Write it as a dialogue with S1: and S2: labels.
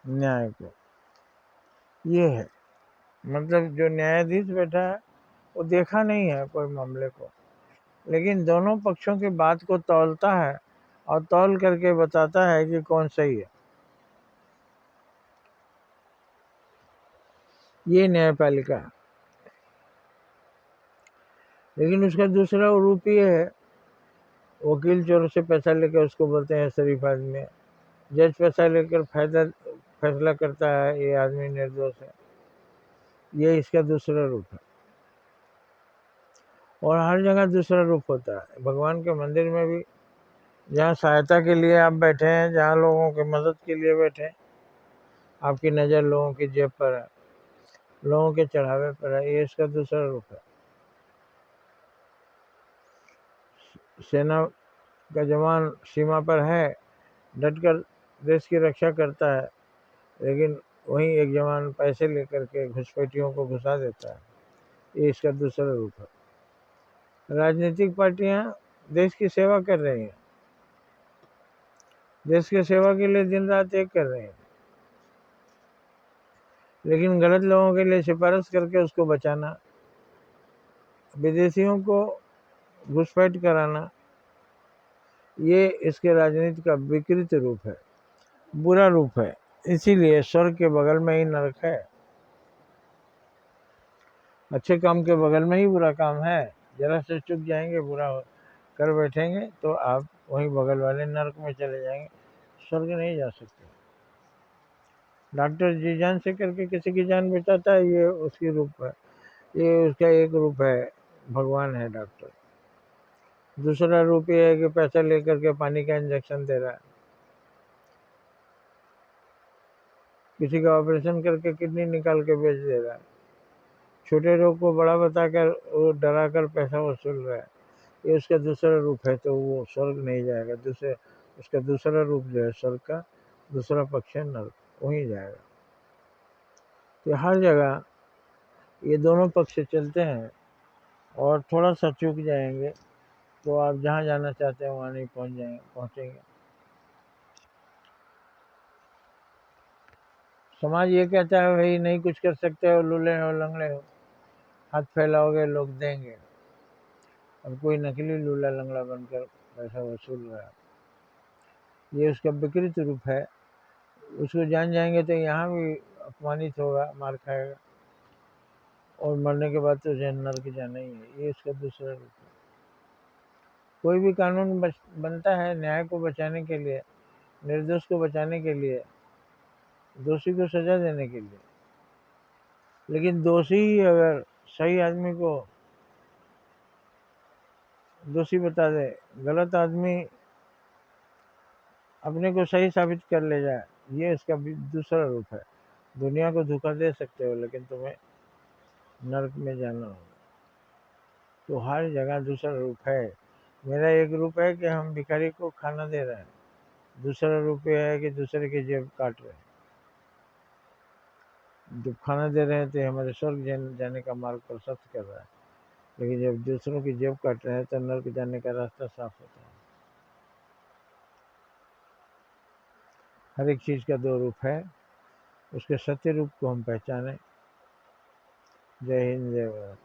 S1: न्याय को। ये है मतलब जो न्यायाधीश बैठा है वो देखा नहीं है कोई मामले को, लेकिन दोनों पक्षों की बात को तौलता है और तौल करके बताता है कि कौन सही है। ये न्यायपालिका है। लेकिन उसका दूसरा रूप ये है, वकील चोर से पैसा लेकर उसको बोलते हैं शरीफ आदमी, जज पैसा लेकर फैसला करता है ये आदमी निर्दोष है। ये इसका दूसरा रूप है। और हर जगह दूसरा रूप होता है। भगवान के मंदिर में भी जहाँ सहायता के लिए आप बैठे हैं, जहाँ लोगों की मदद के लिए बैठे हैं, आपकी नज़र लोगों की जेब पर है, लोगों के चढ़ावे पर है, ये इसका दूसरा रूप है। सेना का जवान सीमा पर है, डटकर देश की रक्षा करता है, लेकिन वहीं एक जवान पैसे लेकर के घुसपैठियों को घुसा देता है। ये इसका दूसरा रूप है। राजनीतिक पार्टियां देश की सेवा कर रही हैं, देश की सेवा के लिए दिन रात एक कर रहे हैं, लेकिन गलत लोगों के लिए सिफारिश करके उसको बचाना, विदेशियों को घुसपैठ कराना, ये इसके राजनीति का विकृत रूप है, बुरा रूप है। इसीलिए स्वर्ग के बगल में ही नरक है, अच्छे काम के बगल में ही बुरा काम है। जरा से चुक जाएंगे, बुरा कर बैठेंगे तो आप वहीं बगल वाले नरक में चले जाएंगे, स्वर्ग नहीं जा सकते। डॉक्टर जी जान से करके किसी की जान बचाता है, ये उसकी रूप है, ये उसका एक रूप है, भगवान है डॉक्टर। दूसरा रूप ये है कि पैसा लेकर के पानी का इंजेक्शन दे रहा है, किसी का ऑपरेशन करके किडनी निकाल के बेच दे रहा है, छोटे रोग को बड़ा बताकर वो डरा कर पैसा वसूल रहा है, ये उसका दूसरा रूप है। तो वो स्वर्ग नहीं जाएगा। उसका दूसरा रूप जो है स्वर्ग का, दूसरा पक्ष है नर्क, वहीं जाएगा। तो हर जगह ये दोनों पक्ष चलते हैं, और थोड़ा सा चूक जाएंगे तो आप जहाँ जाना चाहते हैं वहाँ नहीं पहुँचेंगे। समाज ये कहता है भाई नहीं कुछ कर सकते हो, लूले हो, लंगड़े हो, हाथ फैलाओगे लोग देंगे, और कोई नकली लूला लंगड़ा बनकर पैसा वसूल रहा है। ये उसका विकृत रूप है। उसको जान जाएंगे तो यहाँ भी अपमानित होगा, मार खाएगा, और मरने के बाद तो उसे नर्क जाना ही है। ये इसका दूसरा रूप है। कोई भी कानून बनता है न्याय को बचाने के लिए, निर्दोष को बचाने के लिए, दोषी को सजा देने के लिए। लेकिन दोषी अगर सही आदमी को दोषी बता दे, गलत आदमी अपने को सही साबित कर ले जाए, ये इसका भी दूसरा रूप है। दुनिया को धोखा दे सकते हो, लेकिन तुम्हें नरक में जाना होगा। तो हर जगह दूसरा रूप है। मेरा एक रूप है कि हम भिखारी को खाना दे रहे हैं, दूसरा रूप यह है कि दूसरे की जेब काट रहे हैं। जब खाना दे रहे हैं तो हमारे स्वर्ग जाने का मार्ग प्रशस्त कर रहा है, लेकिन जब दूसरों की जेब काट रहे हैं तो नरक जाने का रास्ता साफ होता है। हर एक चीज़ का दो रूप है, उसके सत्य रूप को हम पहचानें। जय हिंद, जय भारत।